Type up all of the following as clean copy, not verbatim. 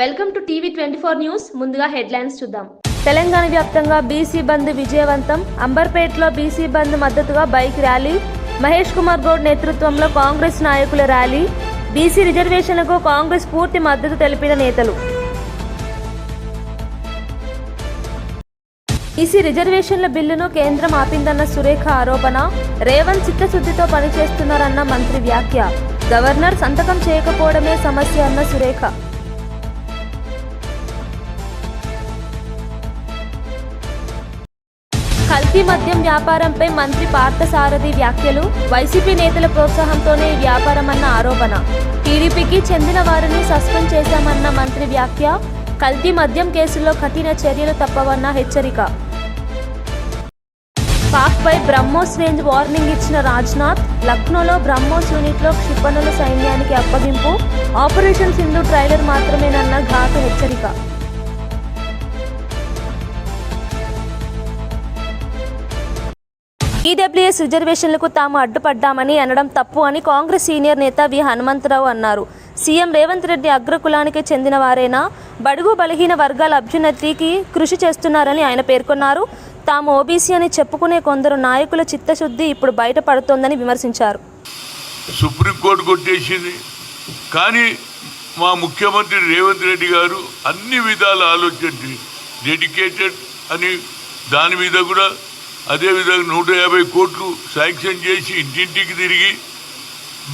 Welcome to TV 24 news. ముందుగా headlines చూద్దాం. తెలంగాణ వ్యాప్తంగా బీసీ బంద్ విజయవంతం. అంబర్పేటలో బీసీ బంద్ మద్దతుగా బైక్ ర్యాలీ. మహేష్ కుమార్ గౌడ్ నేతృత్వంలో కాంగ్రెస్ నాయకుల ర్యాలీ. బీసీ రిజర్వేషన్లకు కాంగ్రెస్ పూర్తి మద్దతు తెలిపిన నేతలు. బీసీ రిజర్వేషన్ల బిల్లును కేంద్రం ఆపిందన్న సురేఖ ఆరోపణ. రేవంత్ చిత్తశుద్ధితో పనిచేస్తున్నారన్న మంత్రి వ్యాఖ్య. గవర్నర్ సంతకం చేయకపోవడమే సమస్య అన్న సురేఖ. కల్తీ మద్యం వ్యాపారంపై మంత్రి పార్థసారథి వ్యాఖ్యలు. వైసీపీ నేతల ప్రోత్సాహంతోనే ఈ వ్యాపారమన్న ఆరోపణ. టీడీపీకి చెందిన వారిని సస్పెండ్ చేశామన్న మంత్రి వ్యాఖ్య. కల్తీ మద్యం కేసుల్లో కఠిన చర్యలు తప్పవన్న హెచ్చరిక. పాక్పై బ్రహ్మోస్ రేంజ్ వార్నింగ్ ఇచ్చిన రాజ్నాథ్. లక్నోలో బ్రహ్మోస్ యూనిట్లో క్షిపణుల సైన్యానికి అప్పగింపు. ఆపరేషన్ సింధు ట్రైలర్ మాత్రమేనన్న ఘాటు హెచ్చరిక. ఈడబ్ల్యూఎస్ రిజర్వేషన్లకు తాము అడ్డుపడ్డామని అనడం తప్పు అని కాంగ్రెస్ సీనియర్ నేత వి హనుమంతరావు అన్నారు. సీఎం రేవంత్ రెడ్డి అగ్రకులానికి చెందిన వారైనా బడుగు బలహీన వర్గాల అభ్యున్నతికి కృషి చేస్తున్నారని ఆయన పేర్కొన్నారు. తాము ఓబీసీ అని చెప్పుకునే కొందరు నాయకుల చిత్తశుద్ధి ఇప్పుడు బయటపడుతోందని విమర్శించారు. సుప్రీంకోర్టు కొట్టేసింది, కానీ మా ముఖ్యమంత్రి రేవంత్ రెడ్డి గారు అన్ని విధాల ఆలోచించి డెడికేటెడ్ అని దాని మీద కూడా అదేవిధంగా 150 కోట్లు శాంక్షన్ చేసి ఇంటింటికి తిరిగి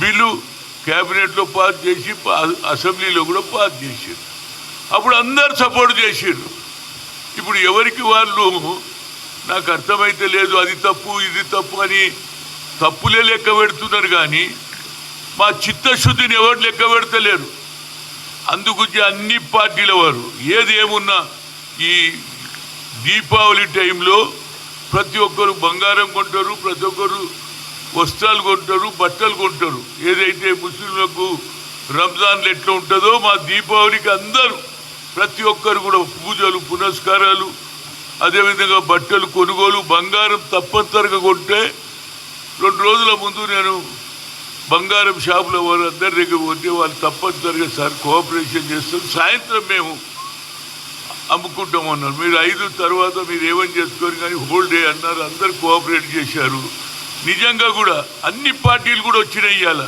బిల్లు క్యాబినెట్లో పాస్ చేసి అసెంబ్లీలో కూడా పాస్ చేశారు. అప్పుడు అందరు సపోర్ట్ చేశారు. ఇప్పుడు ఎవరికి వాళ్ళు నాకు అర్థమైతే లేదు, అది తప్పు ఇది తప్పు అని తప్పులే లెక్క పెడుతున్నారు, కానీ మా చిత్తశుద్ధిని ఎవరు లెక్క పెడతలేరు. అందుగురించి అన్ని పార్టీల వారు ఏది ఏమున్నా ఈ దీపావళి టైంలో ప్రతి ఒక్కరు బంగారం కొంటారు, ప్రతి ఒక్కరు వస్త్రాలు కొంటారు, బట్టలు కొంటారు. ఏదైతే ముస్లింలకు రంజాన్లు ఎట్లా ఉంటుందో మా దీపావళికి అందరూ ప్రతి ఒక్కరు కూడా పూజలు పునస్కారాలు, అదేవిధంగా బట్టలు కొనుగోలు, బంగారం తప్పనిసరిగా కొంటే 2 రోజుల ముందు నేను బంగారం షాపులో వారు అందరి దగ్గర పోతే వాళ్ళు తప్పనిసరిగా సార్ కోఆపరేషన్ చేస్తారు, సాయంత్రం మేము అమ్ముకుంటామన్నారు. మీరు 5 తర్వాత మీరు ఏమని చేసుకోరు కానీ హోల్ డే అన్నారు. అందరు కోఆపరేట్ చేశారు. నిజంగా కూడా అన్ని పార్టీలు కూడా వచ్చినాయి. ఇవాళ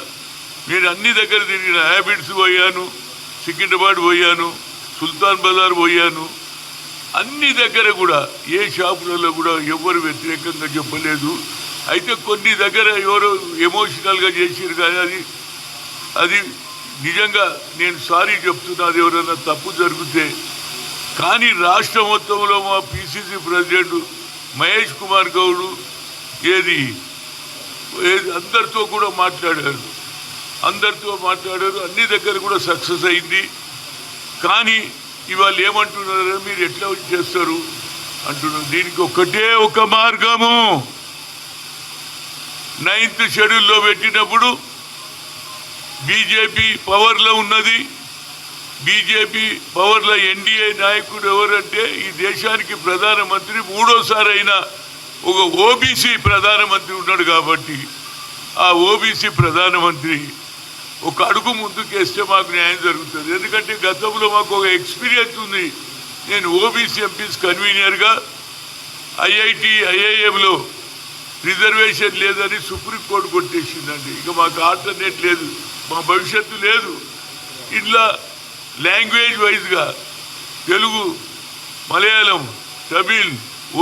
నేను అన్ని దగ్గర తిరిగిన, హ్యాబిట్స్ పోయాను, సికింద్రాబాద్ పోయాను, సుల్తాన్ బజార్ పోయాను. అన్ని దగ్గర కూడా ఏ షాపులలో కూడా ఎవరు వ్యతిరేకంగా చెప్పలేదు. అయితే కొన్ని దగ్గర ఎవరో ఎమోషనల్గా చేసారు, కానీ అది నిజంగా నేను సారీ చెప్తున్నా, అది ఎవరైనా తప్పు జరిగితే. కానీ రాష్ట్ర మొత్తంలో మా పిసిసి ప్రెసిడెంట్ మహేష్ కుమార్ గౌడ్ ఏది అందరితో కూడా మాట్లాడారు, అన్ని దగ్గర కూడా సక్సెస్ అయింది. కానీ ఇవాళ ఏమంటున్నారు, మీరు ఎట్లా చేస్తారు అంటున్నారు. దీనికి ఒకటే ఒక మార్గము, 9th షెడ్యూల్లో పెట్టినప్పుడు బీజేపీ పవర్లో ఉన్నది. బీజేపీ పవర్లో ఎన్డీఏ నాయకుడు ఎవరంటే ఈ దేశానికి ప్రధానమంత్రి 3వ అయిన ఒక ఓబీసీ ప్రధానమంత్రి ఉన్నాడు. కాబట్టి ఆ ఓబీసీ ప్రధానమంత్రి ఒక అడుగు ముందుకేస్తే మాకు న్యాయం జరుగుతుంది. ఎందుకంటే గతంలో మాకు ఒక ఎక్స్పీరియన్స్ ఉంది. నేను ఓబీసీ ఎంపీస్ కన్వీనర్గా ఐఐటి ఐఐఎంలో రిజర్వేషన్ లేదని సుప్రీంకోర్టు కొట్టేసిందండి. ఇక మాకు ఆల్టర్నేట్ లేదు, మా భవిష్యత్తు లేదు. ఇట్లా లాంగ్వేజ్ వైజ్గా తెలుగు, మలయాళం, తమిళ్,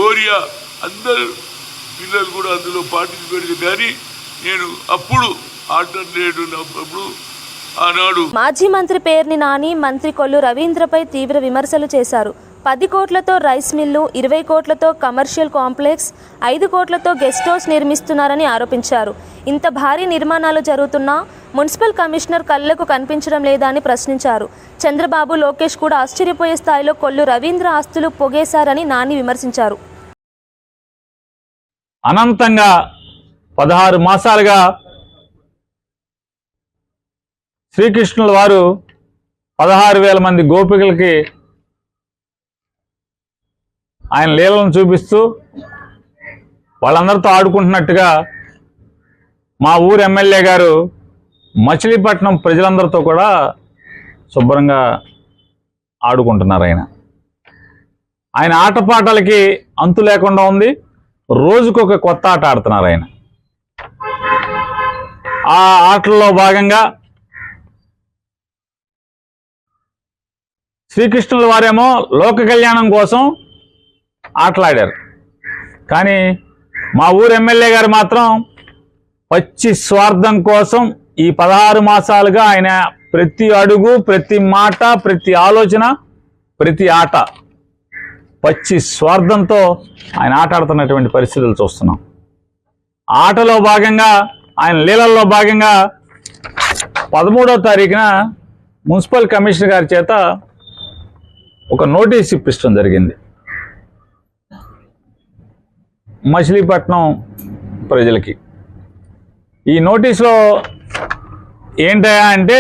ఒరియా అందరు పిల్లలు కూడా అందులో పార్టిసిపేట్. కానీ నేను అప్పుడు ఆల్టర్నేటివ్ ఉన్నప్పుడు ఆనాడు మాజీ మంత్రి పేర్ని నాని మంత్రి కొల్లు రవీంద్రపై తీవ్ర విమర్శలు చేశారు. 10 కోట్లతో రైస్ మిల్లు, 20 కోట్లతో కమర్షియల్ కాంప్లెక్స్, 5 కోట్లతో గెస్ట్ హౌస్ నిర్మిస్తున్నారని ఆరోపించారు. ఇంత భారీ నిర్మాణాలు జరుగుతున్నా మున్సిపల్ కమిషనర్ కళ్లకు కనిపించడం లేదా అని ప్రశ్నించారు. చంద్రబాబు, లోకేష్ కూడా ఆశ్చర్యపోయే స్థాయిలో కొల్లు రవీంద్ర ఆస్తులు పొగేశారని నాని విమర్శించారు. అనంతంగా 16 మాసాలుగా శ్రీకృష్ణుల వారు 16,000 మంది గోపికలకి ఆయన లీలను చూపిస్తూ వాళ్ళందరితో ఆడుకుంటున్నట్టుగా మా ఊరు ఎమ్మెల్యే గారు మచిలీపట్నం ప్రజలందరితో కూడా శుభ్రంగా ఆడుకుంటున్నారు. ఆయన ఆటపాటలకి అంతు లేకుండా ఉంది. రోజుకొక కొత్త ఆట ఆడుతున్నారు ఆయన. ఆ ఆటల్లో భాగంగా శ్రీకృష్ణుల వారేమో లోక కళ్యాణం కోసం ఆటలాడారు. కానీ మా ఊరు ఎమ్మెల్యే గారు మాత్రం పచ్చి స్వార్థం కోసం ఈ 16 మాసాలుగా ఆయన ప్రతి అడుగు, ప్రతి మాట, ప్రతి ఆలోచన, ప్రతి ఆట పచ్చి స్వార్థంతో ఆయన ఆట ఆడుతున్నటువంటి పరిస్థితులు చూస్తున్నాం. ఆటలో భాగంగా, ఆయన లీలల్లో భాగంగా 13వ తారీఖున మున్సిపల్ కమిషనర్ గారి చేత ఒక నోటీస్ ఇప్పించడం జరిగింది. మచిలీపట్నం ప్రజలకి ఈ నోటీసులో ఏంటయా అంటే,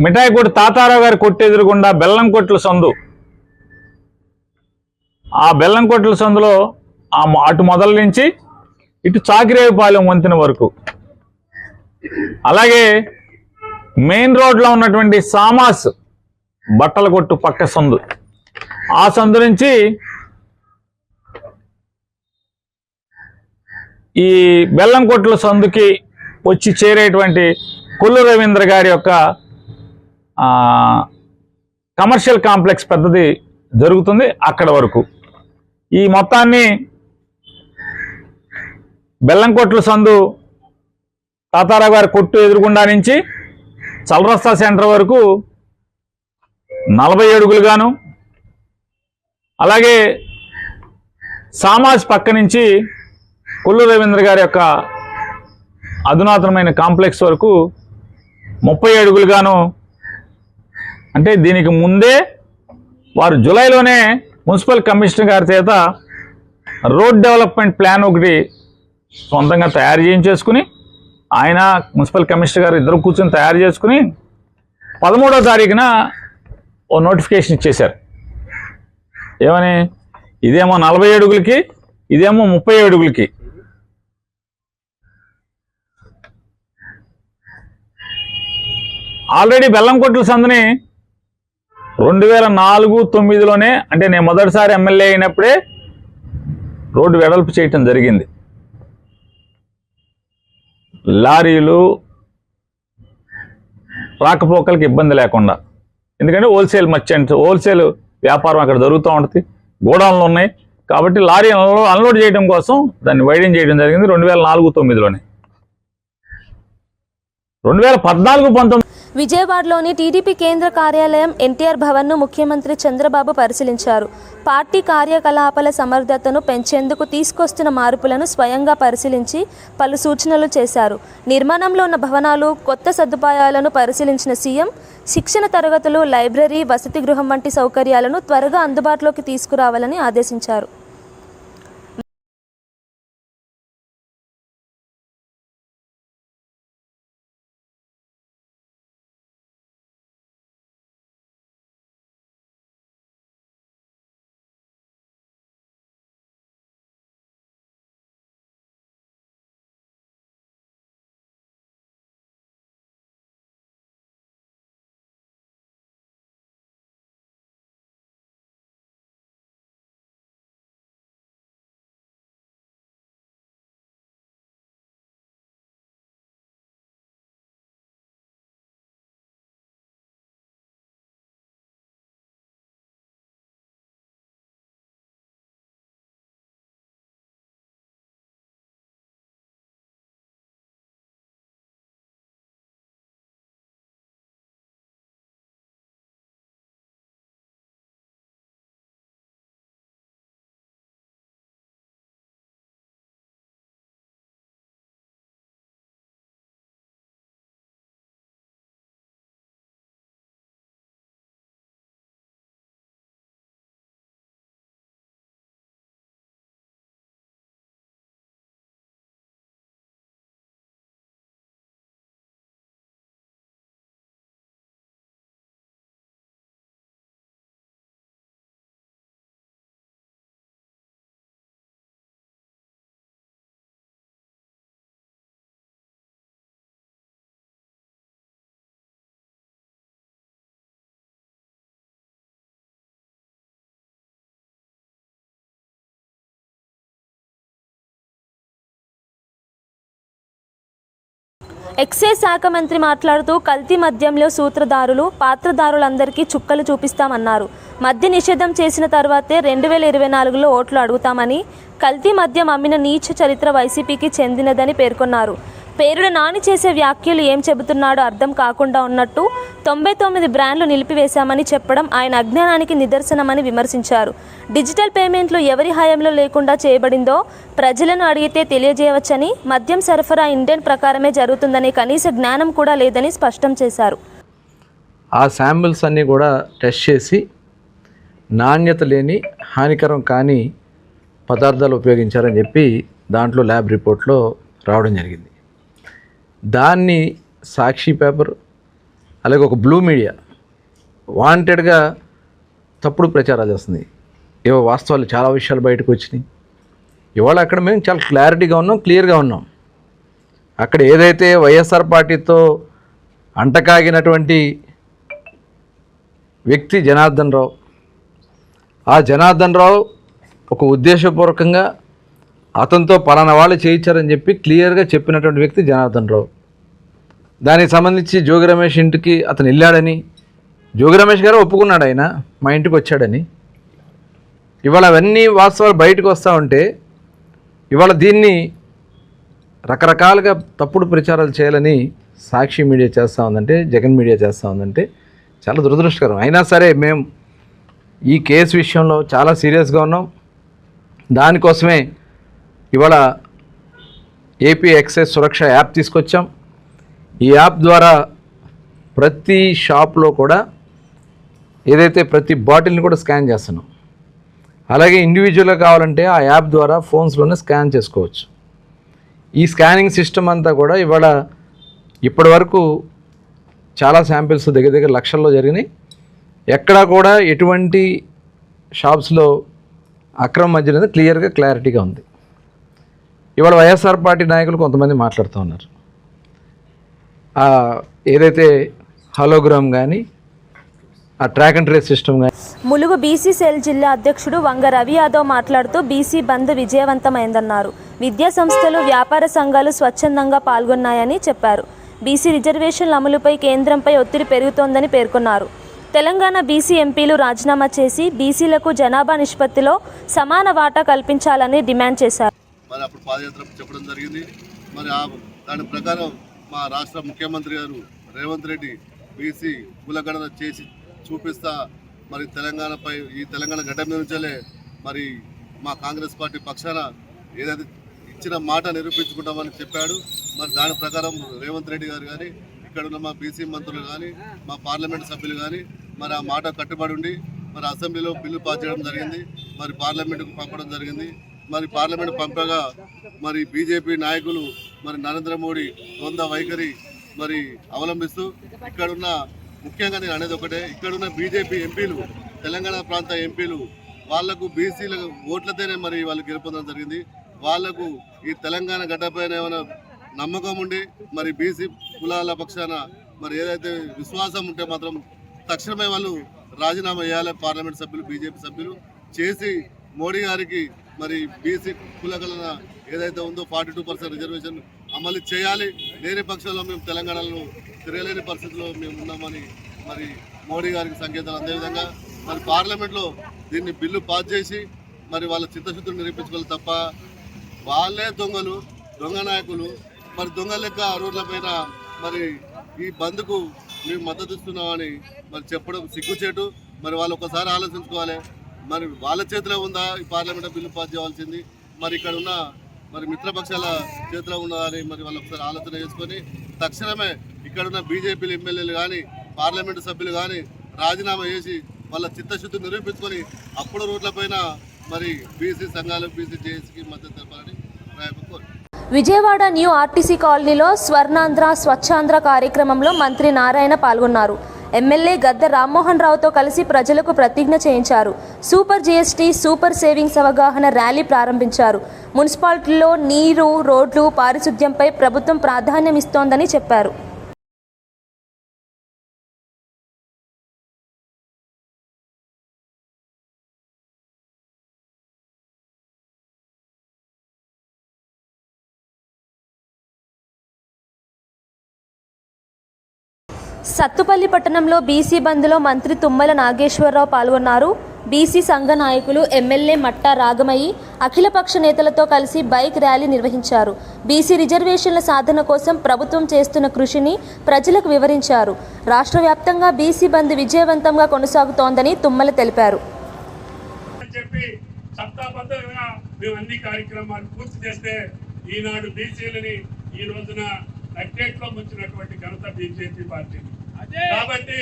మిఠాయి కొట్టు తాతారావు గారి కొట్టు ఎదురుగుండా బెల్లం కొట్ల సందు, ఆ బెల్లం కొట్ల సందులో అటు మొదల నుంచి ఇటు చాకిరేవుపాలెం వంతెన వరకు, అలాగే మెయిన్ రోడ్లో ఉన్నటువంటి సామాస్ బట్టల కొట్టు పక్క సందు, ఆ సందు నుంచి ఈ బెల్లం కొట్ల సందుకి వచ్చి చేరేటువంటి కొల్లు రవీంద్ర గారి యొక్క కమర్షియల్ కాంప్లెక్స్ పెద్దది జరుగుతుంది, అక్కడ వరకు ఈ మొత్తాన్ని బెల్లంకొట్ల సందు తాతారావు గారి కొట్టు ఎదురుగుండా నుంచి చలరస్తా సెంటర్ వరకు 40 అడుగులుగాను, అలాగే సామాజ్ పక్క నుంచి కొల్లు రవీంద్ర గారి యొక్క అధునాతనమైన కాంప్లెక్స్ వరకు 30 అడుగులుగాను, అంటే దీనికి ముందే వారు జూలైలోనే మున్సిపల్ కమిషనర్ గారి చేత రోడ్ డెవలప్మెంట్ ప్లాన్ ఒకటి సొంతంగా తయారు చేయించేసుకుని, ఆయన మున్సిపల్ కమిషనర్ గారు ఇద్దరు కూర్చొని తయారు చేసుకుని 13వ తారీఖున ఓ నోటిఫికేషన్ ఇచ్చేశారు. ఏమని? ఇదేమో 40 అడుగులకి, ఇదేమో 30 అడుగులకి. ఆల్రెడీ బెల్లంకొట్ల సందుని 2004-09లోనే, అంటే నేను మొదటిసారి ఎమ్మెల్యే అయినప్పుడే రోడ్డు వెడల్పు చేయటం జరిగింది. లారీలు రాకపోకలకి ఇబ్బంది లేకుండా, ఎందుకంటే హోల్సేల్ మర్చెంట్స్, హోల్సేల్ వ్యాపారం అక్కడ జరుగుతూ ఉంటుంది, గోడౌన్లు ఉన్నాయి కాబట్టి లారీలను అన్లోడ్ చేయడం కోసం దాన్ని వైడెన్ చేయడం జరిగింది 2004-09లోనే. 2014-19 విజయవాడలోని టీడీపీ కేంద్ర కార్యాలయం ఎన్టీఆర్ భవన్ను ముఖ్యమంత్రి చంద్రబాబు పరిశీలించారు. పార్టీ కార్యకలాపాల సమర్థతను పెంచేందుకు తీసుకొస్తున్న మార్పులను స్వయంగా పరిశీలించి పలు సూచనలు చేశారు. నిర్మాణంలో ఉన్న భవనాలు, కొత్త సదుపాయాలను పరిశీలించిన సీఎం శిక్షణ తరగతులు, లైబ్రరీ, వసతి గృహం వంటి సౌకర్యాలను త్వరగా అందుబాటులోకి తీసుకురావాలని ఆదేశించారు. ఎక్సైజ్ శాఖ మంత్రి మాట్లాడుతూ కల్తీ మద్యంలో సూత్రధారులు పాత్రధారులందరికీ చుక్కలు చూపిస్తామన్నారు. మద్య నిషేధం చేసిన తర్వాతే 2024లో ఓట్లు అడుగుతామని, కల్తీ మద్యం అమ్మిన నీచ చరిత్ర వైసీపీకి చెందినదని పేర్కొన్నారు. పేరుడు నాని చేసే వ్యాఖ్యలు ఏం చెబుతున్నాడో అర్థం కాకుండా ఉన్నట్టు 99 బ్రాండ్లు నిలిపివేశామని చెప్పడం ఆయన అజ్ఞానానికి నిదర్శనమని విమర్శించారు. డిజిటల్ పేమెంట్లు ఎవరి హయాంలో లేకుండా చేయబడిందో ప్రజలను అడిగితే తెలియజేయవచ్చని, మద్యం సరఫరా ఇండియన్ ప్రకారమే జరుగుతుందనే కనీస జ్ఞానం కూడా లేదని స్పష్టం చేశారు. ఆ శాంపిల్స్ అన్నీ కూడా టెస్ట్ చేసి నాణ్యత లేని హానికరం కాని పదార్థాలు ఉపయోగించారని చెప్పి దాంట్లో ల్యాబ్ రిపోర్ట్లో రావడం జరిగింది. దాన్ని సాక్షి పేపర్ అలాగే ఒక బ్లూ మీడియా వాంటెడ్గా తప్పుడు ప్రచారాలు చేస్తుంది. ఏవో వాస్తవాలు చాలా విషయాలు బయటకు వచ్చినాయి. ఇవాళ అక్కడ మేము చాలా క్లారిటీగా ఉన్నాం, క్లియర్గా ఉన్నాం. అక్కడ ఏదైతే వైఎస్ఆర్ పార్టీతో అంటకాగినటువంటి వ్యక్తి జనార్దన్ రావు, ఆ జనార్దన్ రావు ఒక ఉద్దేశపూర్వకంగా అతనితో పలానా వాళ్ళు చేయించారని చెప్పి క్లియర్గా చెప్పినటువంటి వ్యక్తి జనార్దన్ రావు. దానికి సంబంధించి జోగి రమేష్ ఇంటికి అతను వెళ్ళాడని, జోగి రమేష్ గారు ఒప్పుకున్నాడు ఆయన మా ఇంటికి వచ్చాడని. ఇవాళ అవన్నీ వాస్తవాలు బయటకు వస్తూ ఉంటే ఇవాళ దీన్ని రకరకాలుగా తప్పుడు ప్రచారాలు చేయాలని సాక్షి మీడియా చేస్తూ ఉందంటే, జగన్ మీడియా చేస్తూ ఉందంటే చాలా దురదృష్టకరం. అయినా సరే మేము ఈ కేసు విషయంలో చాలా సీరియస్గా ఉన్నాం. దానికోసమే ఇవాళ ఏపీ ఎక్సైజ్ సురక్ష యాప్ తీసుకొచ్చాం. ఈ యాప్ ద్వారా ప్రతి షాప్లో కూడా ఏదైతే ప్రతి బాటిల్ని కూడా స్కాన్ చేస్తున్నాం. అలాగే ఇండివిజువల్గా కావాలంటే ఆ యాప్ ద్వారా ఫోన్స్లోనే స్కాన్ చేసుకోవచ్చు. ఈ స్కానింగ్ సిస్టమ్ అంతా కూడా ఇవాళ ఇప్పటి వరకు చాలా శాంపిల్స్ దగ్గర దగ్గర లక్షల్లో జరిగినాయి. ఎక్కడా కూడా ఎటువంటి షాప్స్లో అక్రమ మద్యం అనేది క్లియర్గా క్లారిటీగా ఉంది. ఇవాళ వైఎస్ఆర్ పార్టీ నాయకులు కొంతమంది మాట్లాడుతూ ఉన్నారు. ఏదైతే హలోగ్రామ్ కానీ ఆ ట్రాక్ అండ్ ట్రేస్ సిస్టమ్ కానీ. ములుగు బీసీ సెల్ జిల్లా అధ్యక్షుడు వంగ రవి యాదవ్ మాట్లాడుతూ బీసీ బంద్ విజయవంతమైందన్నారు. విద్యా సంస్థలు, వ్యాపార సంఘాలు స్వచ్ఛందంగా పాల్గొన్నాయని చెప్పారు. బీసీ రిజర్వేషన్ల అమలుపై కేంద్రంపై ఒత్తిడి పెరుగుతోందని పేర్కొన్నారు. తెలంగాణ బీసీ ఎంపీలు రాజీనామా చేసి బీసీలకు జనాభా నిష్పత్తిలో సమాన వాటా కల్పించాలని డిమాండ్ చేశారు. మరి అప్పుడు పాదయాత్ర చెప్పడం జరిగింది. మరి దాని ప్రకారం మా రాష్ట్ర ముఖ్యమంత్రి గారు రేవంత్ రెడ్డి బీసీ కులగణన చేసి చూపిస్తా మరి తెలంగాణపై ఈ తెలంగాణ గడ్డ మీద నుంచే మరి మా కాంగ్రెస్ పార్టీ పక్షాన ఏదైతే ఇచ్చిన మాట నిరూపించుకుంటామని చెప్పాడు. మరి దాని ప్రకారం రేవంత్ రెడ్డి గారు కానీ ఇక్కడ ఉన్న మా బీసీ మంత్రులు కానీ మా పార్లమెంటు సభ్యులు కానీ మరి ఆ మాట కట్టుబడి ఉండి మరి అసెంబ్లీలో బిల్లు పాస్ చేయడం జరిగింది. మరి పార్లమెంటుకు పంపడం జరిగింది. మరి పార్లమెంట్ పంపగా మరి బీజేపీ నాయకులు మరి నరేంద్ర మోడీ ద్వంద్వ వైఖరి మరి అవలంబిస్తూ ఇక్కడున్న ముఖ్యంగా నేను అనేది ఒకటే, ఇక్కడున్న బీజేపీ ఎంపీలు, తెలంగాణ ప్రాంత ఎంపీలు వాళ్లకు బీసీల ఓట్లతోనే మరి వాళ్ళు గెలుపొందడం జరిగింది. వాళ్లకు ఈ తెలంగాణ గడ్డపైన ఏమైనా నమ్మకం ఉండి మరి బీసీ కులాల పక్షాన మరి ఏదైతే విశ్వాసం ఉంటే మాత్రం తక్షణమే వాళ్ళు రాజీనామా చేయాలి. పార్లమెంట్ సభ్యులు, బీజేపీ సభ్యులు చేసి మోడీ గారికి మరి బీసీ కులగలన ఏదైతే ఉందో 42% రిజర్వేషన్ అమలు చేయాలి. లేని పక్షంలో మేము తెలంగాణలో తిరగలేని పరిస్థితిలో మేము ఉన్నామని మరి మోడీ గారికి సంకేతాలు. అదేవిధంగా మరి పార్లమెంట్లో దీన్ని బిల్లు పాస్ చేసి మరి వాళ్ళ చిత్తశుద్ధిని నిరూపించుకోవాలి తప్ప వాళ్ళే దొంగలు, దొంగ నాయకులు మరి దొంగ లెక్క రోడ్లపైన మరి ఈ బంద్కు మేము మద్దతు ఇస్తున్నామని మరి చెప్పడం సిగ్గుచేటు. మరి వాళ్ళు ఒకసారి ఆలోచించుకోవాలి. మరి వాళ్ళ చేతిలో ఉందా ఈ పార్లమెంట్ బిల్లు పాస్ చేయాల్సింది, మరి ఇక్కడ ఉన్న మరి మిత్రపక్షాల చేతిలో ఉన్నదా అని మరి వాళ్ళు ఒకసారి ఆలోచన చేసుకొని తక్షణమే ఇక్కడున్న బీజేపీ ఎమ్మెల్యేలు కానీ పార్లమెంటు సభ్యులు కానీ రాజీనామా చేసి వాళ్ళ చిత్తశుద్ధి నిరూపించుకొని అప్పుడు రోడ్లపైన మరి బీసీ సంఘాలు, బీసీ జేఏసీకి మద్దతు తెలపాలని కోరుతున్నాను. విజయవాడ న్యూ ఆర్టీసీ కాలనీలో స్వర్ణాంధ్ర స్వచ్ఛాంధ్ర కార్యక్రమంలో మంత్రి నారాయణ పాల్గొన్నారు. ఎమ్మెల్యే గద్ద రామ్మోహన్ రావుతో కలిసి ప్రజలకు ప్రతిజ్ఞ చేయించారు. సూపర్ జీఎస్టీ, సూపర్ సేవింగ్స్ అవగాహన ర్యాలీ ప్రారంభించారు. మున్సిపాలిటీల్లో నీరు, రోడ్లు, పారిశుద్ధ్యంపై ప్రభుత్వం ప్రాధాన్యం ఇస్తోందని చెప్పారు. సత్తుపల్లి పట్టణంలో బీసీ బంద్లో మంత్రి తుమ్మల నాగేశ్వరరావు పాల్గొన్నారు. బీసీ సంఘ నాయకులు, ఎమ్మెల్యే మట్టా రాగమయ్యి అఖిలపక్ష నేతలతో కలిసి బైక్ ర్యాలీ నిర్వహించారు. బీసీ రిజర్వేషన్ల సాధన కోసం ప్రభుత్వం చేస్తున్న కృషిని ప్రజలకు వివరించారు. రాష్ట్ర వ్యాప్తంగా బీసీ బంద్ విజయవంతంగా కొనసాగుతోందని తుమ్మల తెలిపారు. సత్తాబద్ధంగా మేము అన్ని కార్యక్రమాలు పూర్తి చేస్తే ఈనాడు బీసీలని ఈ రోజున నట్టేట్లో ముంచినటువంటి ఘనత బీజేపీ పార్టీ. కాబట్టి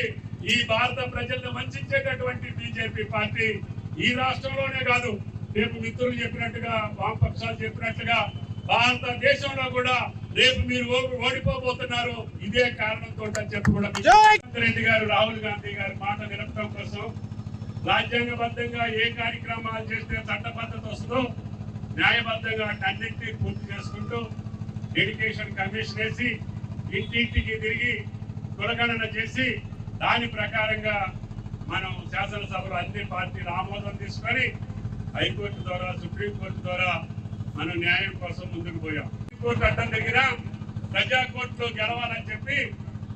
ఈ భారత ప్రజలను వంచేటటువంటి బీజేపీ పార్టీ ఈ రాష్ట్రంలోనే కాదు, రేపు మిత్రులు చెప్పినట్టుగా, వామపక్షాలు చెప్పినట్టుగా భారతదేశంలో కూడా రేపు మీరు ఓడిపోబోతున్నారు. ఇదే కారణంతో చెప్పి కూడా రెడ్డి గారు, రాహుల్ గాంధీ గారి మాట నిలపడం కోసం రాజ్యాంగబద్ధంగా ఏ కార్యక్రమాలు చేస్తే చట్టబద్ధత వస్తుందో న్యాయబద్ధంగా అన్నింటినీ పూర్తి చేసుకుంటూ డెడికేషన్ కమిషన్ వేసి ఇంటింటికి తిరిగి కులగణన చేసి దాని ప్రకారంగా మనం శాసనసభలో అన్ని పార్టీలు ఆమోదం తీసుకొని హైకోర్టు ద్వారా, సుప్రీంకోర్టు ద్వారా మనం న్యాయం కోసం ముందుకు పోయాం. కోర్టు అడ్డం దగ్గర ప్రజా కోర్టులో గెలవాలని చెప్పి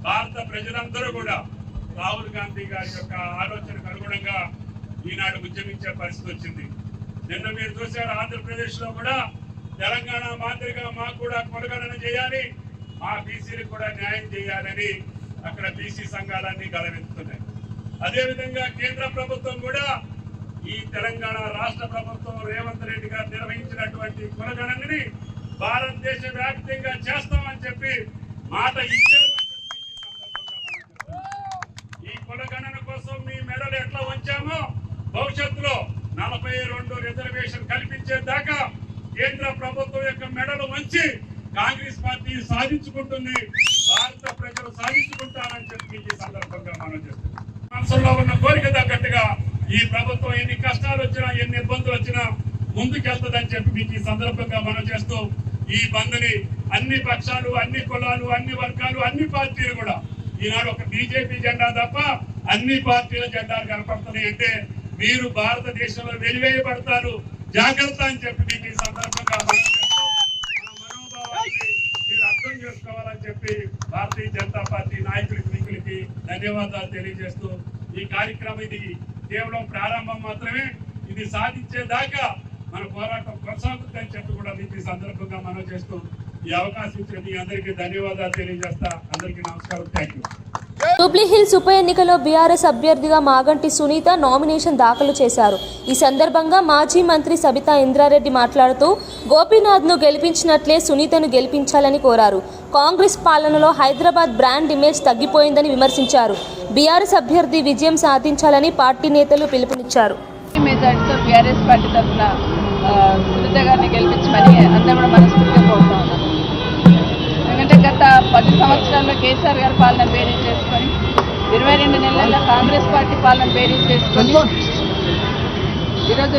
భారత ప్రజలందరూ కూడా రాహుల్ గాంధీ గారి యొక్క ఆలోచనకు అనుగుణంగా ఈనాడు ఉద్యమించే పరిస్థితి వచ్చింది. నిన్న మీరు చూశారు, ఆంధ్రప్రదేశ్ లో కూడా తెలంగాణ మాదిరిగా మాకు కూడా కులగణన చేయాలి, మా బీసీలకు కూడా న్యాయం చేయాలని అక్కడ బీసీ సంఘాలన్నీ గలవెత్తుతున్నాయి. అదేవిధంగా కేంద్ర ప్రభుత్వం కూడా ఈ తెలంగాణ రాష్ట్ర ప్రభుత్వం రేవంత్ రెడ్డి గారు నిర్వహించినటువంటి కులగణనని భారతదేశ వ్యాప్తంగా చేస్తామని చెప్పి మాట ఇచ్చారు. ఈ కులగణన కోసం మీ మెడలు ఎట్లా వంచామో భవిష్యత్తులో 42 రిజర్వేషన్ కల్పించేదాకా కేంద్ర ప్రభుత్వం యొక్క మెడలు వంచి కాంగ్రెస్ పార్టీ సాధించుకుంటుంది, భారత ప్రజలు సాధించుకుంటారని చెప్పి ఈ సందర్భంగా మనం చేస్తున్నాం. మనసులో ఉన్న కోరిక తగ్గట్టుగా ఈ ప్రభుత్వం ఎన్ని కష్టాలు వచ్చినా, ఎన్ని ఇబ్బందులు వచ్చినా ముందుకెళ్తుందని చెప్పి మీకు ఈ సందర్భంగా మనం చేస్తూ ఈ బంద్ని అన్ని పక్షాలు, అన్ని కులాలు, అన్ని వర్గాలు, అన్ని పార్టీలు కూడా ఈనాడు ఒక బీజేపీ జెండా తప్ప అన్ని పార్టీల జెండాలు కనపడుతున్నాయి అంటే మీరు భారతదేశంలో వెలివేయబడతారు, జాగ్రత్త అని చెప్పి మీకు ఈ సందర్భంగా మనోభావాన్ని మీరు అర్థం చేసుకోవాలని చెప్పి భారతీయ జనతా పార్టీ నాయకులకి, మిత్రులకి ధన్యవాదాలు తెలియజేస్తూ ఈ కార్యక్రమం ఇది కేవలం ప్రారంభం మాత్రమే, ఇది సాధించేదాకా మన పోరాటం కొనసాగుతుందని చెప్పి కూడా మీకు ఈ సందర్భంగా మనం చేస్తూ ఈ అవకాశం ఇచ్చిన మీ అందరికీ ధన్యవాదాలు తెలియజేస్తా. అందరికీ నమస్కారం. Thank you. జూబ్లీహిల్స్ ఉప ఎన్నికలో బీఆర్ఎస్ అభ్యర్థిగా మాగంటి సునీత నామినేషన్ దాఖలు చేశారు. ఈ సందర్భంగా మాజీ మంత్రి సబితా ఇంద్రారెడ్డి మాట్లాడుతూ గోపీనాథ్ను గెలిపించినట్లే సునీతను గెలిపించాలని కోరారు. కాంగ్రెస్ పాలనలో హైదరాబాద్ బ్రాండ్ ఇమేజ్ తగ్గిపోయిందని విమర్శించారు. బీఆర్ఎస్ అభ్యర్థి విజయం సాధించాలని పార్టీ నేతలు పిలుపునిచ్చారు. మెజార్టీతో బీఆర్ఎస్ పార్టీ తరఫున సునీత గారిని గెలిపించమని అందరూ కూడా మనస్ఫూర్తిగా కోరుతా ఉన్నాం. ఎందుకంటే గత 10 సంవత్సరాల్లో కేసీఆర్ గారి పాలన బేరీజ్ చేసుకొని 22 నెలల్లో కాంగ్రెస్ పార్టీ పాలన బేరీజ్ చేసుకొని ఈరోజు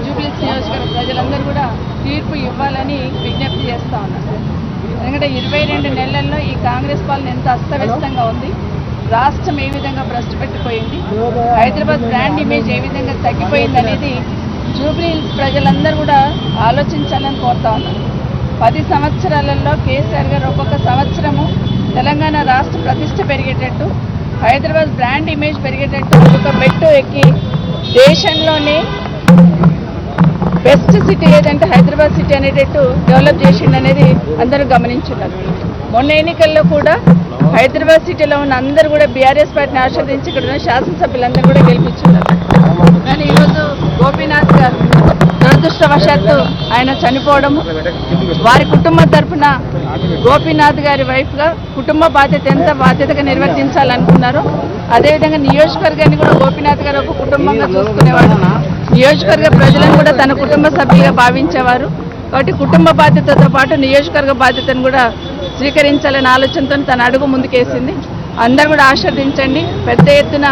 జూబ్లీహిల్స్ నియోజకవర్గ ప్రజలందరూ కూడా తీర్పు ఇవ్వాలని విజ్ఞప్తి చేస్తూ ఉన్నారు. ఎందుకంటే 22 నెలల్లో ఈ కాంగ్రెస్ పాలన ఎంత అస్తవ్యస్తంగా ఉంది, రాష్ట్రం ఏ విధంగా భ్రష్టు పెట్టిపోయింది, హైదరాబాద్ బ్రాండ్ ఇమేజ్ ఏ విధంగా తగ్గిపోయింది అనేది జూబ్లీహిల్స్ ప్రజలందరూ కూడా ఆలోచించాలని కోరుతా ఉన్నారు. 10 సంవత్సరాలలో కేసీఆర్ గారు ఒక్కొక్క సంవత్సరము తెలంగాణ రాష్ట్ర ప్రతిష్ట పెరిగేటట్టు, హైదరాబాద్ బ్రాండ్ ఇమేజ్ పెరిగేటట్టు ఒక మెట్టు ఎక్కి దేశంలోనే బెస్ట్ సిటీ ఏదంటే హైదరాబాద్ సిటీ అనేటట్టు డెవలప్ చేసిండు అనేది అందరూ గమనించున్నారు. మొన్న ఎన్నికల్లో కూడా హైదరాబాద్ సిటీలో ఉన్న అందరూ కూడా బీఆర్ఎస్ పార్టీని ఆశ్రదించి ఇక్కడ ఉన్న శాసనసభ్యులందరూ కూడా గెలిపించున్నారు. కానీ ఈరోజు గోపీనాథ్ గారు దురదృష్టవశాత్తు ఆయన చనిపోవడం, వారి కుటుంబం తరఫున గోపీనాథ్ గారి వైఫ్గా కుటుంబ బాధ్యత ఎంత బాధ్యతగా నిర్వర్తించాలనుకున్నారో అదేవిధంగా నియోజకవర్గాన్ని కూడా గోపీనాథ్ గారు ఒక కుటుంబంగా చూసుకునేవాడు. నియోజకవర్గ ప్రజలను కూడా తన కుటుంబ సభ్యులుగా భావించేవారు. కాబట్టి కుటుంబ బాధ్యతతో పాటు నియోజకవర్గ బాధ్యతను కూడా స్వీకరించాలనే ఆలోచనతో తన అడుగు ముందుకేసింది. అందరూ కూడా ఆశీర్వదించండి, పెద్ద ఎత్తున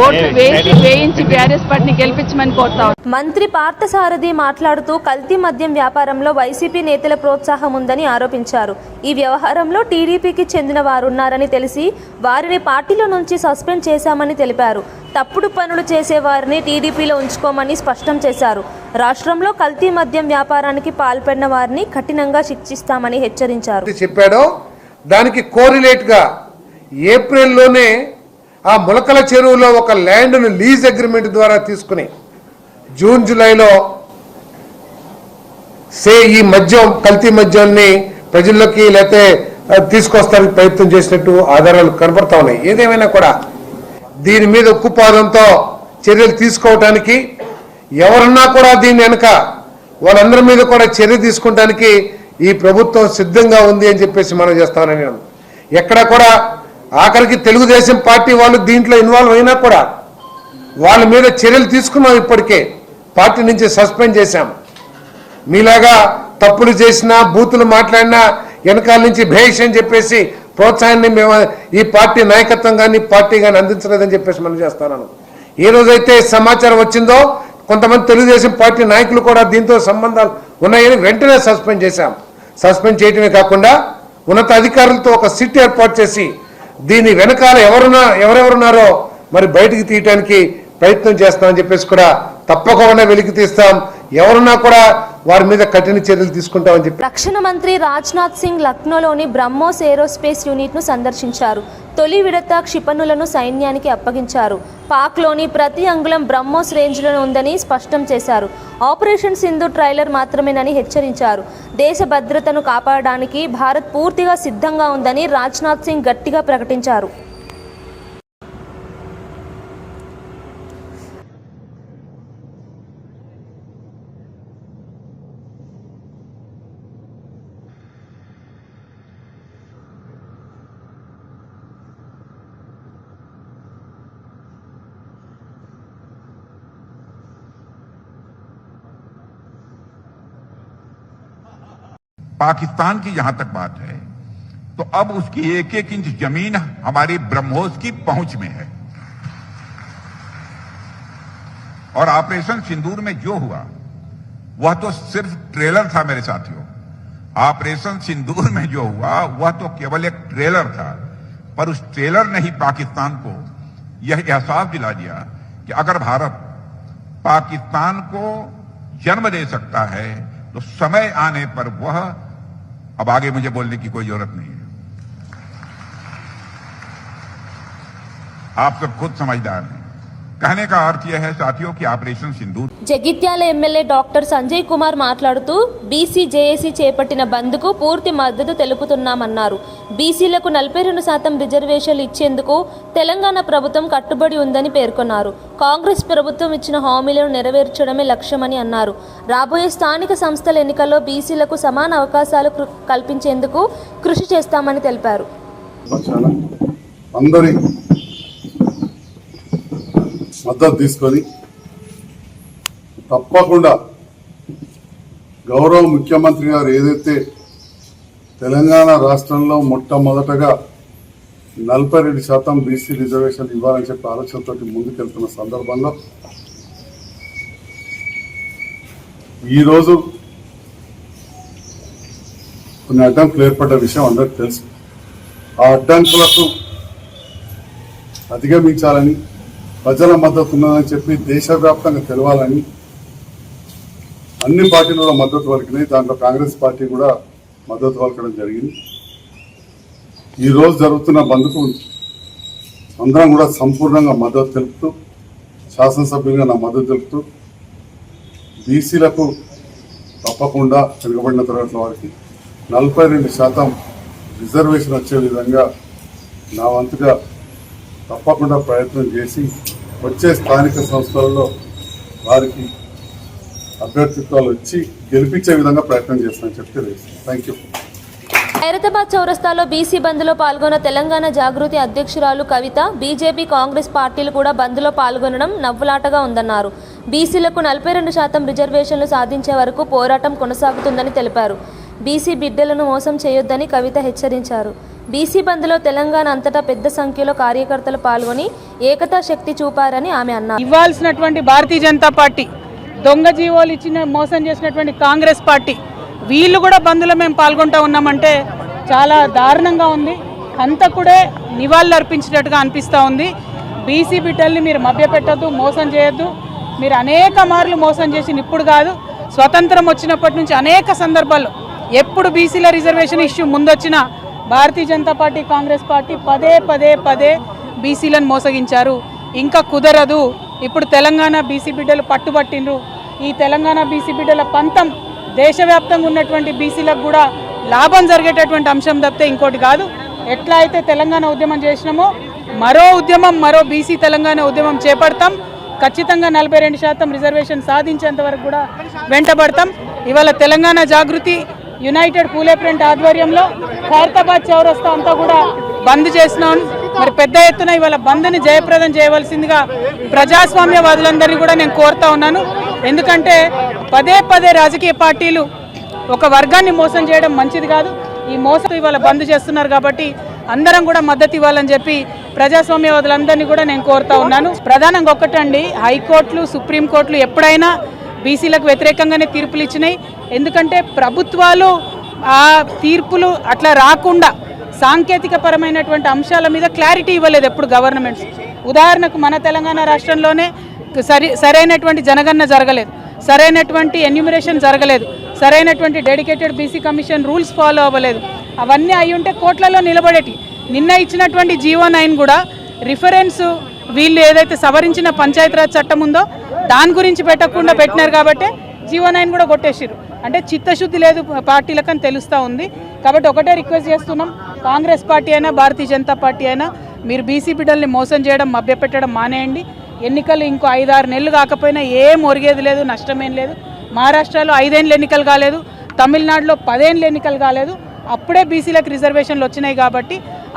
ఓట్లు వేయించి బీఆర్ఎస్ పార్టీని గెలిపించమని కోరుతా. మంత్రి పార్థసారథి మాట్లాడుతూ కల్తీ మద్యం వ్యాపారంలో వైసీపీ నేతల ప్రోత్సాహం ఉందని ఆరోపించారు. ఈ వ్యవహారంలో టీడీపీకి చెందిన వారున్నారని తెలిసి వారిని పార్టీలో నుంచి సస్పెండ్ చేశామని తెలిపారు. తప్పుడు పనులు చేసే వారిని టీడీపీలో ఉంచుకోమని స్పష్టం చేశారు. రాష్ట్రంలో కల్తీ మద్యం వ్యాపారానికి పాల్పడిన వారిని కఠినంగా శిక్షిస్తామని హెచ్చరించారు. చెప్పాడో దానికి కోరిలేట్గా ఏప్రిల్లోనే ఆ ములకల చెరువులో ఒక ల్యాండ్ను లీజ్ అగ్రిమెంట్ ద్వారా తీసుకుని జూన్ జూలైలో ఈ మద్యం కల్తీ మద్యాన్ని ప్రజల్లోకి లేకపోతే తీసుకొస్తానికి ప్రయత్నం చేసినట్టు ఆధారాలు కనబడతా ఉన్నాయి. ఏదేమైనా కూడా దీని మీద ఉక్కుపాదంతో చర్యలు తీసుకోవటానికి ఎవరన్నా కూడా దీని వెనుక వాళ్ళందరి మీద కూడా చర్య తీసుకుంటానికి ఈ ప్రభుత్వం సిద్ధంగా ఉంది అని చెప్పేసి మనం చేస్తామని నేను ఎక్కడ కూడా ఆఖరికి తెలుగుదేశం పార్టీ వాళ్ళు దీంట్లో ఇన్వాల్వ్ అయినా కూడా వాళ్ళ మీద చర్యలు తీసుకున్నాం. ఇప్పటికే పార్టీ నుంచి సస్పెండ్ చేశాం. మీలాగా తప్పులు చేసినా బూతులు మాట్లాడినా వెనకాల నుంచి భేష్ అని చెప్పేసి ప్రోత్సాహాన్ని మేము ఈ పార్టీ నాయకత్వం కానీ పార్టీ కానీ అందించలేదని చెప్పేసి మనం చేస్తున్నాను. ఏ రోజైతే సమాచారం వచ్చిందో కొంతమంది తెలుగుదేశం పార్టీ నాయకులు కూడా దీంతో సంబంధాలు ఉన్నాయని వెంటనే సస్పెండ్ చేశాం. సస్పెండ్ చేయడమే కాకుండా ఉన్నత అధికారులతో ఒక సిట్ ఏర్పాటు చేసి దీని వెనకాల ఎవరెవరున్నారో మరి బయటికి తీయడానికి ప్రయత్నం చేస్తామని చెప్పేసి కూడా తప్పకుండా వెలికి తీస్తాం. ఎవరున్నా కూడా వారి మీద కఠిన చర్యలు తీసుకుంటామని చెప్పి రక్షణ మంత్రి రాజ్నాథ్ సింగ్ లక్నోలోని బ్రహ్మోస్ ఏరోస్పేస్ యూనిట్ను సందర్శించారు. తొలి విడత క్షిపణులను సైన్యానికి అప్పగించారు. పాక్లోని ప్రతి అంగుళం బ్రహ్మోస్ రేంజ్లో ఉందని స్పష్టం చేశారు. ఆపరేషన్ సింధు ట్రైలర్ మాత్రమేనని హెచ్చరించారు. దేశ భద్రతను కాపాడడానికి భారత్ పూర్తిగా సిద్ధంగా ఉందని రాజ్నాథ్ సింగ్ గట్టిగా ప్రకటించారు. पाकिस्तान की जहां तक बात है तो अब उसकी एक एक इंच जमीन हमारी ब्रह्मोस की पहुंच में है और ऑपरेशन सिंदूर में जो हुआ वह तो सिर्फ ट्रेलर था मेरे साथियों। ऑपरेशन सिंदूर में जो हुआ वह तो केवल एक ट्रेलर था, पर उस ट्रेलर ने ही पाकिस्तान को यह एहसास दिला दिया कि अगर भारत पाकिस्तान को जन्म दे सकता है तो समय आने पर वह, अब आगे मुझे बोलने की कोई जरूरत नहीं है, आप सब खुद समझदार हैं। कहने का अर्थ यह है साथियों कि ऑपरेशन सिंदूर జగిత్యాల ఎమ్మెల్యే డాక్టర్ సంజయ్ కుమార్ మాట్లాడుతూ బీసీ జేఏసీ చేపట్టిన బంద్కు పూర్తి మద్దతు తెలుపుతున్నామన్నారు. బీసీలకు 42% రిజర్వేషన్లు ఇచ్చేందుకు తెలంగాణ ప్రభుత్వం కట్టుబడి ఉందని పేర్కొన్నారు. కాంగ్రెస్ ప్రభుత్వం ఇచ్చిన హామీలను నెరవేర్చడమే లక్ష్యమని అన్నారు. రాబోయే స్థానిక సంస్థల ఎన్నికల్లో బీసీలకు సమాన అవకాశాలు కల్పించేందుకు కృషి చేస్తామని తెలిపారు. మద్దతు తీసుకొని తప్పకుండా గౌరవ ముఖ్యమంత్రి గారు ఏదైతే తెలంగాణ రాష్ట్రంలో మొట్టమొదటగా 42% బీసీ రిజర్వేషన్ ఇవ్వాలని చెప్పి ఆలోచనతో ముందుకెళ్తున్న సందర్భంలో ఈరోజు కొన్ని అడ్డంకులు ఏర్పడ్డ విషయం అందరికీ తెలుసు. ఆ అడ్డంకులకు అధిగమించాలని, ప్రజల మద్దతు ఉన్నదని చెప్పి దేశవ్యాప్తంగా తెలవాలని అన్ని పార్టీలు కూడా మద్దతు పలికినాయి. దాంట్లో కాంగ్రెస్ పార్టీ కూడా మద్దతు పలకడం జరిగింది. ఈరోజు జరుగుతున్న బంద్కు అందరం కూడా సంపూర్ణంగా మద్దతు తెలుపుతూ, శాసనసభ్యులుగా నా మద్దతు తెలుపుతూ, బీసీలకు తప్పకుండా వెనుకబడిన తరగతుల వారికి 42% రిజర్వేషన్ వచ్చే విధంగా నా వంతుగా తప్పకుండా ప్రయత్నం చేసి వచ్చే స్థానిక సంస్థలలో వారికి అభ్యర్థిత్వాలు వచ్చి గెలిపించే విధంగా ప్రయత్నం చేస్తానని చెప్తే థ్యాంక్ యూ. ఖైరతాబాద్ చౌరస్తాలో బీసీ బంద్లో పాల్గొన్న తెలంగాణ జాగృతి అధ్యక్షురాలు కవిత, బీజేపీ కాంగ్రెస్ పార్టీలు కూడా బంద్లో పాల్గొనడం నవ్వులాటగా ఉందన్నారు. బీసీలకు 42% రిజర్వేషన్లు సాధించే వరకు పోరాటం కొనసాగుతుందని తెలిపారు. బీసీ బిడ్డలను మోసం చేయొద్దని కవిత హెచ్చరించారు. బీసీ బంద్లో తెలంగాణ అంతటా పెద్ద సంఖ్యలో కార్యకర్తలు పాల్గొని ఏకతా శక్తి చూపారని ఆమె అన్నారు. ఇవ్వాల్సినటువంటి భారతీయ జనతా పార్టీ, దొంగ జీవోలు ఇచ్చిన మోసం చేసినటువంటి కాంగ్రెస్ పార్టీ, వీళ్ళు కూడా బంద్లో మేము పాల్గొంటూ ఉన్నామంటే చాలా దారుణంగా ఉంది. హంతకుడే నివాళులు అర్పించినట్టుగా అనిపిస్తూ ఉంది. బీసీ బిడ్డల్ని మీరు మభ్యపెట్టద్దు, మోసం చేయొద్దు. మీరు అనేక మార్లు మోసం చేసి ఇప్పుడు కాదు, స్వతంత్రం వచ్చినప్పటి నుంచి అనేక సందర్భాల్లో ఎప్పుడు బీసీల reservation issue ముందొచ్చినా Bharatiya Janata party Congress party పదే బీసీలను మోసగించారు. ఇంకా కుదరదు. ఇప్పుడు తెలంగాణ బీసీ బిడ్డలు పట్టుబట్టిండ్రు. ఈ తెలంగాణ బీసీ బిడ్డల పంతం దేశవ్యాప్తంగా ఉన్నటువంటి బీసీలకు కూడా లాభం జరిగేటటువంటి అంశం తప్పితే ఇంకోటి కాదు. ఎట్లా అయితే తెలంగాణ ఉద్యమం చేసినామో మరో బీసీ తెలంగాణ ఉద్యమం చేపడతాం. ఖచ్చితంగా 42% రిజర్వేషన్ సాధించేంత వరకు కూడా వెంటబడతాం. ఇవాళ తెలంగాణ జాగృతి యునైటెడ్ పూలే ప్రింట్ ఆధ్వర్యంలో ఖైరతాబాద్ చౌరస్తా అంతా కూడా బంద్ చేసినాం. మరి పెద్ద ఎత్తున ఇవాళ బంద్ని జయప్రదం చేయవలసిందిగా ప్రజాస్వామ్యవాదులందరినీ కూడా నేను కోరుతా ఉన్నాను. ఎందుకంటే పదే రాజకీయ పార్టీలు ఒక వర్గాన్ని మోసం చేయడం మంచిది కాదు. ఈ మోసం ఇవాళ బంద్ చేస్తున్నారు కాబట్టి అందరం కూడా మద్దతు ఇవ్వాలని చెప్పి ప్రజాస్వామ్యవాదులందరినీ కూడా నేను కోరుతా ఉన్నాను. ప్రధానంగా ఒక్కటండి, హైకోర్టులు సుప్రీంకోర్టులు ఎప్పుడైనా బీసీలకు వ్యతిరేకంగానే తీర్పులు ఇచ్చినాయి. ఎందుకంటే ప్రభుత్వాలు ఆ తీర్పులు అట్లా రాకుండా సాంకేతిక పరమైనటువంటి అంశాల మీద క్లారిటీ ఇవ్వలేదు ఎప్పుడు గవర్నమెంట్స్. ఉదాహరణకు మన తెలంగాణ రాష్ట్రంలోనే సరైనటువంటి జనగణన జరగలేదు, సరైనటువంటి ఎన్యూమరేషన్ జరగలేదు, సరైనటువంటి dedicated BC commission rules follow అవ్వలేదు. అవన్నీ అయి ఉంటే కోట్లలో నిలబడేటి. నిన్న ఇచ్చినటువంటి జీవో 9 కూడా రిఫరెన్స్ వీళ్ళు ఏదైతే సవరించిన పంచాయతీరాజ్ చట్టం ఉందో దాని గురించి పెట్టకుండా పెట్టినారు కాబట్టి జీవో 9 కూడా కొట్టేసారు. అంటే చిత్తశుద్ధి లేదు పార్టీలకని తెలుస్తూ ఉంది. కాబట్టి ఒకటే రిక్వెస్ట్ చేస్తున్నాం, కాంగ్రెస్ పార్టీ అయినా భారతీయ జనతా పార్టీ అయినా మీరు బీసీ బిడ్డల్ని మోసం చేయడం, మభ్యపెట్టడం మానేయండి. ఎన్నికలు ఇంకో 5-6 నెలలు కాకపోయినా ఏం ఒరిగేది లేదు, నష్టమేం లేదు. మహారాష్ట్రలో 5 ఏళ్ళు ఎన్నికలు కాలేదు, తమిళనాడులో 10 ఏళ్ళు ఎన్నికలు కాలేదు. అప్పుడే బీసీలకు రిజర్వేషన్లు వచ్చినాయి కాబట్టి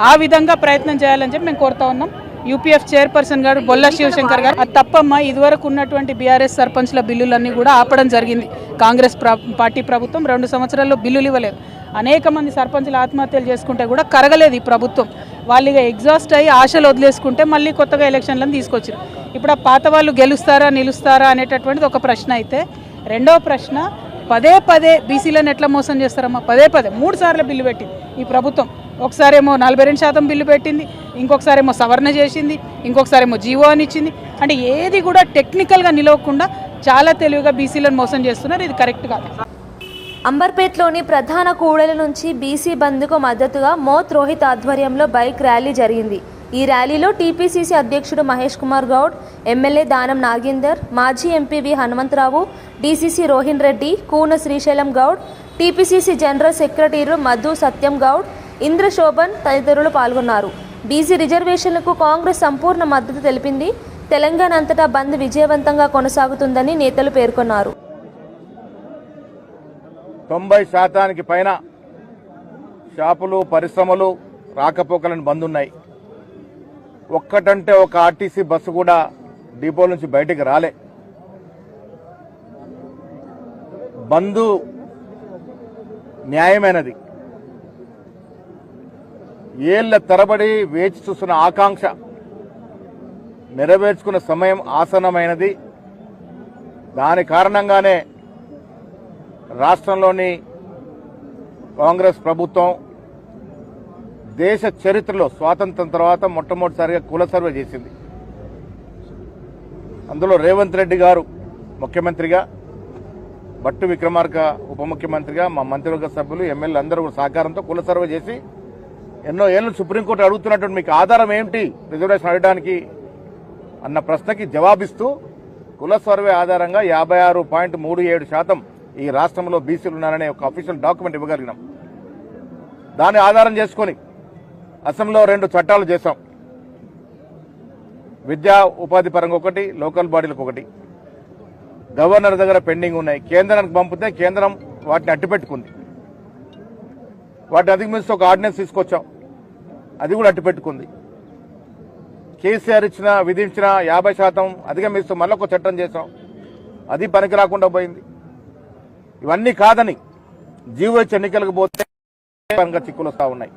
ఆ విధంగా ప్రయత్నం చేయాలని చెప్పి మేము కోరుతా ఉన్నాం. యూపీఎఫ్ చైర్పర్సన్ గారు బొల్ల శివశంకర్ గారు అది తప్పమ్మ, ఇదివరకు ఉన్నటువంటి బీఆర్ఎస్ సర్పంచ్ల బిల్లులన్నీ కూడా ఆపడం జరిగింది. కాంగ్రెస్ పార్టీ ప్రభుత్వం 2 సంవత్సరాల్లో బిల్లులు ఇవ్వలేదు. అనేక మంది సర్పంచ్లు ఆత్మహత్యలు చేసుకుంటే కూడా కరగలేదు ఈ ప్రభుత్వం. వాళ్ళు ఇక ఎగ్జాస్ట్ అయ్యి ఆశలు వదిలేసుకుంటే మళ్ళీ కొత్తగా ఎలక్షన్లను తీసుకొచ్చారు. ఇప్పుడు ఆ పాత వాళ్ళు గెలుస్తారా నిలుస్తారా అనేటటువంటిది ఒక ప్రశ్న అయితే, రెండవ ప్రశ్న పదే బీసీలను ఎట్లా మోసం చేస్తారమ్మా? 3 సార్లు బిల్లు పెట్టింది ఈ ప్రభుత్వం. ఒకసారేమో 42% బిల్లు పెట్టింది, ఇంకొకసారేమో సవరణ చేసింది, ఇంకొకసారేమో జీవో అని ఇచ్చింది. అంటే ఏది కూడా టెక్నికల్గా నిలవకుండా చాలా తెలివిగా బీసీలను మోసం చేస్తున్నారు. ఇది కరెక్ట్ కాదు. అంబర్పేట్లోని ప్రధాన కూడలి నుంచి బీసీ బంద్కు మద్దతుగా మోత్ రోహిత్ ఆధ్వర్యంలో బైక్ ర్యాలీ జరిగింది. ఈ ర్యాలీలో టీపీసీసీ అధ్యక్షుడు మహేష్ కుమార్ గౌడ్, ఎమ్మెల్యే దానం నాగేందర్, మాజీ MP V Hanumantharao, DCC Rohin Reddy, Kuna Srisailam Goud, TPCC general secretary Madhu Satyam Goud, Indrashobhan తదితరులు పాల్గొన్నారు. బీసీ రిజర్వేషన్లకు కాంగ్రెస్ సంపూర్ణ మద్దతు తెలిపింది. తెలంగాణ అంతటా బంద్ విజయవంతంగా కొనసాగుతుందని నేతలు పేర్కొన్నారు. 90% పైన షాపులు, పరిశ్రమలు రాకపోకలను బంద్ ఉన్నాయి. ఒక్కటంటే ఒక ఆర్టీసీ బస్సు కూడా డిపో నుంచి బయటికి రాలే. బంద్ న్యాయమైనది. ఏళ్ల తరబడి వేచి చూస్తున్న ఆకాంక్ష నెరవేర్చుకున్న సమయం ఆసన్నమైనది. దాని కారణంగానే రాష్ట్రంలోని కాంగ్రెస్ ప్రభుత్వం దేశ చరిత్రలో స్వాతంత్రం తర్వాత మొట్టమొదటిసారిగా కుల సర్వే చేసింది. అందులో రేవంత్ రెడ్డి గారు ముఖ్యమంత్రిగా, భట్టు విక్రమార్క ఉప ముఖ్యమంత్రిగా, మా మంత్రివర్గ సభ్యులు, ఎమ్మెల్యేలు అందరూ సహకారంతో కుల సర్వే చేసి ఎన్నో ఏళ్ళు సుప్రీంకోర్టు అడుగుతున్నటువంటి మీకు ఆధారం ఏమిటి రిజర్వేషన్ అడగడానికి అన్న ప్రశ్నకి జవాబిస్తూ కుల సర్వే ఆధారంగా 56.37% ఈ రాష్ట్రంలో బీసీలు ఉన్నారనే ఒక అఫీషియల్ డాక్యుమెంట్ ఇవ్వగలిగినాం. దాన్ని ఆధారం చేసుకొని అసెంబ్లీలో 2 చట్టాలు చేశాం. విద్యా ఉపాధి పరంగా ఒకటి, లోకల్ బాడీలకు ఒకటి. గవర్నర్ దగ్గర పెండింగ్ ఉన్నాయి. కేంద్రానికి పంపితే కేంద్రం వాటిని అట్టిపెట్టుకుంది. వాటిని అధిగమిస్తూ ఒక ఆర్డినెన్స్ తీసుకొచ్చాం, అది కూడా అట్టిపెట్టుకుంది. కేసీఆర్ విధించిన 50% అధిగమిస్తూ మళ్ళొక చట్టం చేశాం, అది పనికి రాకుండా పోయింది. ఇవన్నీ కాదని జీవో ఎన్నికలకు పోతే చిక్కులు వస్తూ ఉన్నాయి.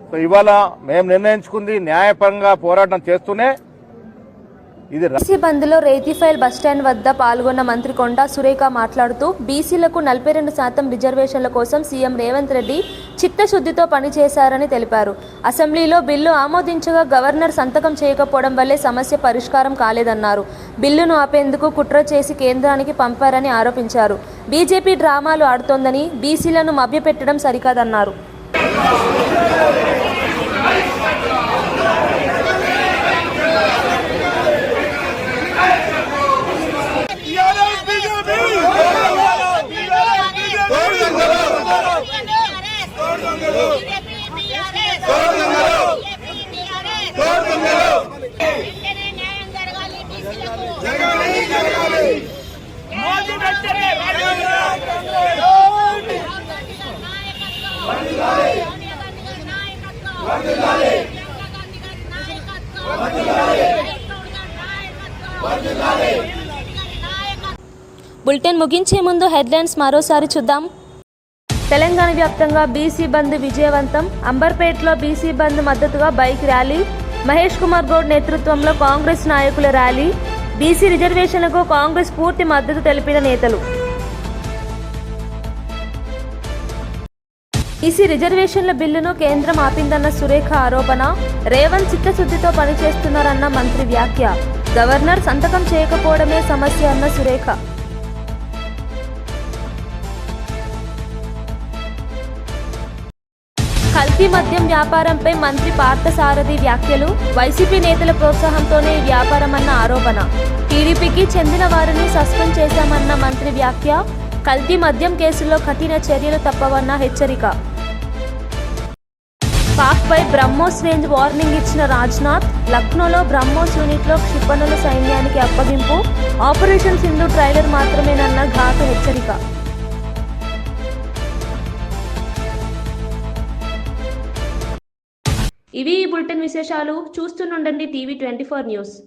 సో ఇవాళ మేము నిర్ణయించుకుంది న్యాయపరంగా పోరాటం చేస్తూనే ఇది. బీసీ బంద్లో రేతిఫైల్ బస్టాండ్ వద్ద పాల్గొన్న మంత్రి కొండా సురేఖ మాట్లాడుతూ బీసీలకు 42% రిజర్వేషన్ల కోసం సీఎం రేవంత్ రెడ్డి చిత్తశుద్ధితో పనిచేశారని తెలిపారు. అసెంబ్లీలో బిల్లు ఆమోదించగా గవర్నర్ సంతకం చేయకపోవడం వల్లే సమస్య పరిష్కారం కాలేదన్నారు. బిల్లును ఆపేందుకు కుట్ర చేసి కేంద్రానికి పంపారని ఆరోపించారు. బీజేపీ డ్రామాలు ఆడుతోందని, బీసీలను మభ్యపెట్టడం సరికాదన్నారు. బులెటిన్ ముగించే ముందు హెడ్లైన్స్ మరోసారి చూద్దాం. తెలంగాణ వ్యాప్తంగా బీసీ బంద్ విజయవంతం. అంబర్పేటలో బీసీ బంద్ మద్దతుగా బైక్ ర్యాలీ. మహేష్ కుమార్ గౌడ్ నేతృత్వంలో కాంగ్రెస్ నాయకుల ర్యాలీ. బీసీ రిజర్వేషన్లకు కాంగ్రెస్ పూర్తి మద్దతు తెలిపిన నేతలు. బీసీ రిజర్వేషన్ల బిల్లును కేంద్రం ఆపిందన్న సురేఖ ఆరోపణ. రేవంత్ చిత్తశుద్ధితో పనిచేస్తున్నారన్న మంత్రి వ్యాఖ్య. గవర్నర్ సంతకం చేయకపోవడమే సమస్య అన్న సురేఖ. కల్తీ మద్యం వ్యాపారంపై మంత్రి పార్థసారథి వ్యాఖ్యలు. వైసీపీ నేతల ప్రోత్సాహంతోనే ఈ వ్యాపారమన్న ఆరోపణ. టీడీపీకి చెందిన వారిని సస్పెండ్ చేశామన్న మంత్రి వ్యాఖ్య. కల్తీ మద్యం కేసుల్లో కఠిన చర్యలు తప్పవన్న హెచ్చరిక. పాక్పై బ్రహ్మోస్ రేంజ్ వార్నింగ్ ఇచ్చిన రాజ్నాథ్. లక్నోలో బ్రహ్మోస్ యూనిట్లో క్షిపణుల సైన్యానికి అప్పగింపు. ఆపరేషన్ సింధు ట్రైలర్ మాత్రమేనన్న ఘాటు హెచ్చరిక. ఇవి ఈ బులెటిన్ విశేషాలు. చూస్తుండండి టీవీ 24 న్యూస్.